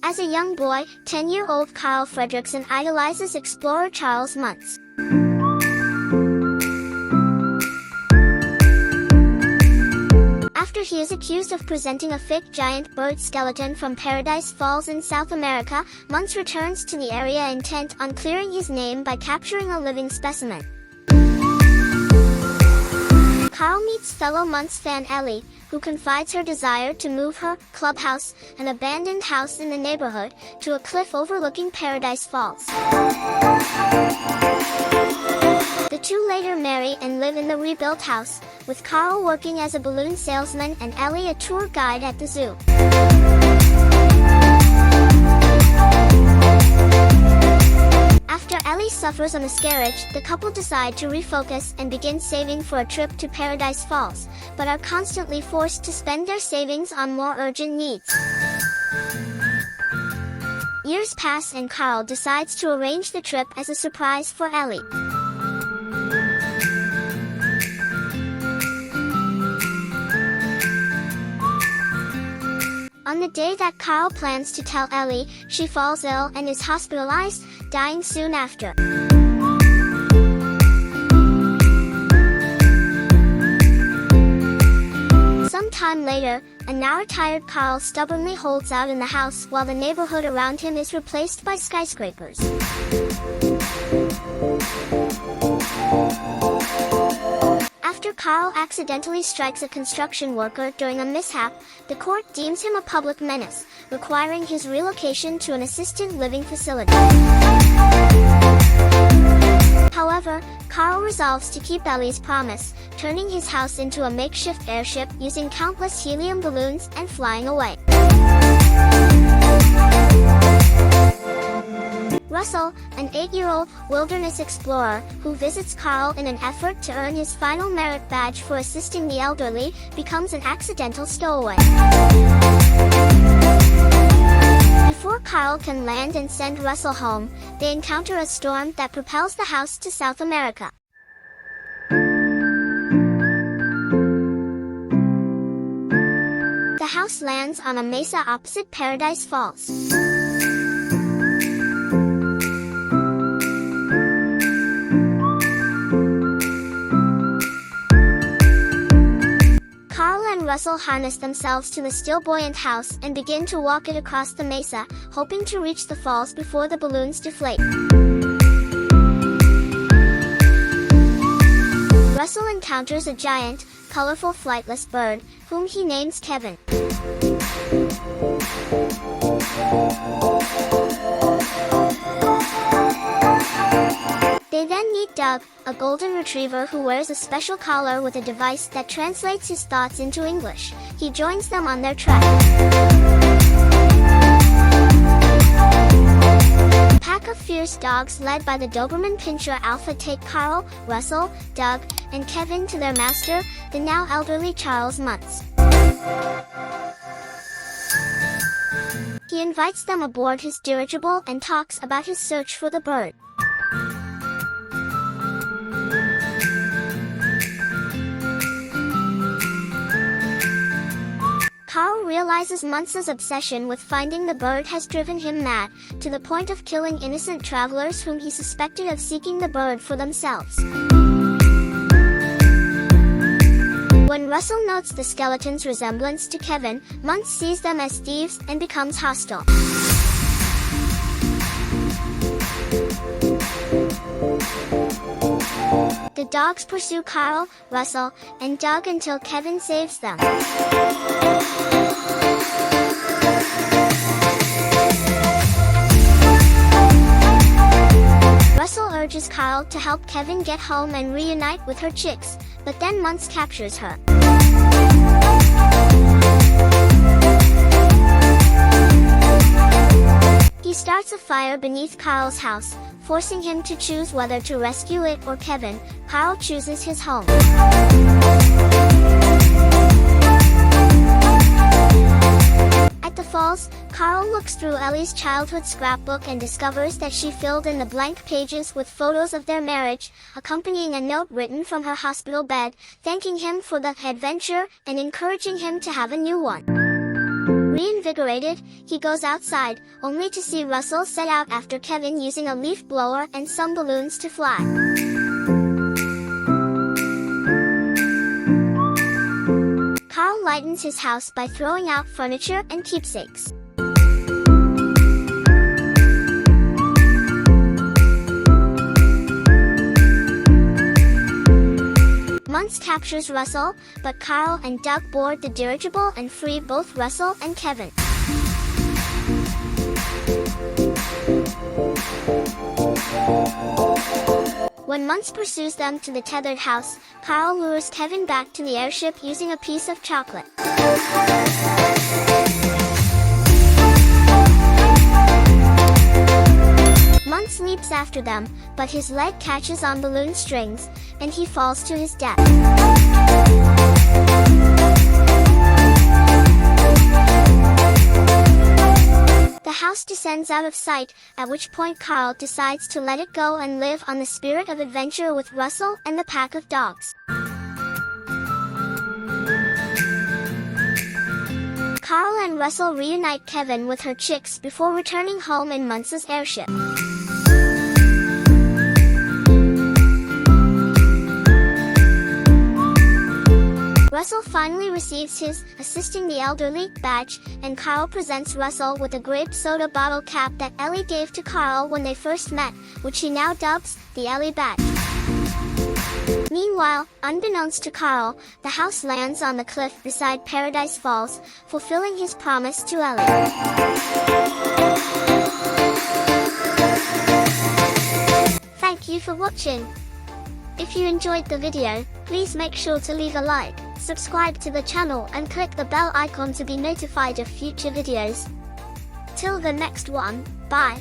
As a young boy, 10-year-old Carl Fredrickson idolizes explorer Charles Muntz. After he is accused of presenting a fake giant bird skeleton from Paradise Falls in South America, Muntz returns to the area intent on clearing his name by capturing a living specimen. Carl meets fellow Muntz fan Ellie, who confides her desire to move her clubhouse, an abandoned house in the neighborhood, to a cliff overlooking Paradise Falls. The two later marry and live in the rebuilt house, with Carl working as a balloon salesman and Ellie a tour guide at the zoo. After Ellie suffers a miscarriage, the couple decide to refocus and begin saving for a trip to Paradise Falls, but are constantly forced to spend their savings on more urgent needs. Years pass and Carl decides to arrange the trip as a surprise for Ellie. On the day that Carl plans to tell Ellie, she falls ill and is hospitalized, dying soon after. Some time later, a now retired Carl stubbornly holds out in the house while the neighborhood around him is replaced by skyscrapers. After Carl accidentally strikes a construction worker during a mishap, the court deems him a public menace, requiring his relocation to an assisted living facility. However, Carl resolves to keep Ellie's promise, turning his house into a makeshift airship using countless helium balloons and flying away. Russell, an 8-year-old wilderness explorer who visits Carl in an effort to earn his final merit badge for assisting the elderly, becomes an accidental stowaway. Before Carl can land and send Russell home, they encounter a storm that propels the house to South America. The house lands on a mesa opposite Paradise Falls. Russell harness themselves to the still buoyant house and begin to walk it across the mesa, hoping to reach the falls before the balloons deflate. Russell encounters a giant, colorful flightless bird, whom he names Kevin. They then meet Doug, a golden retriever who wears a special collar with a device that translates his thoughts into English. He joins them on their trek. A pack of fierce dogs led by the Doberman Pinscher Alpha take Carl, Russell, Doug, and Kevin to their master, the now elderly Charles Muntz. He invites them aboard his dirigible and talks about his search for the bird. Carl realizes Muntz's obsession with finding the bird has driven him mad, to the point of killing innocent travelers whom he suspected of seeking the bird for themselves. When Russell notes the skeleton's resemblance to Kevin, Muntz sees them as thieves and becomes hostile. The dogs pursue Carl, Russell, and Doug until Kevin saves them. Russell urges Carl to help Kevin get home and reunite with her chicks, but then Muntz captures her. He starts a fire beneath Carl's house, forcing him to choose whether to rescue it or Kevin. Carl chooses his home. At the falls, Carl looks through Ellie's childhood scrapbook and discovers that she filled in the blank pages with photos of their marriage, accompanying a note written from her hospital bed, thanking him for the adventure and encouraging him to have a new one. Reinvigorated, he goes outside, only to see Russell set out after Kevin using a leaf blower and some balloons to fly. Carl lightens his house by throwing out furniture and keepsakes. Muntz captures Russell, but Carl and Doug board the dirigible and free both Russell and Kevin. When Muntz pursues them to the tethered house, Carl lures Kevin back to the airship using a piece of chocolate. Muntz leaps after them, but his leg catches on balloon strings, and he falls to his death. The house descends out of sight, at which point Carl decides to let it go and live on the spirit of adventure with Russell and the pack of dogs. Carl and Russell reunite Kevin with her chicks before returning home in Muntz's airship. Russell finally receives his Assisting the Elderly badge, and Carl presents Russell with a grape soda bottle cap that Ellie gave to Carl when they first met, which he now dubs the Ellie badge. Meanwhile, unbeknownst to Carl, the house lands on the cliff beside Paradise Falls, fulfilling his promise to Ellie. Thank you for watching. If you enjoyed the video, please make sure to leave a like, subscribe to the channel and click the bell icon to be notified of future videos. Till the next one, bye.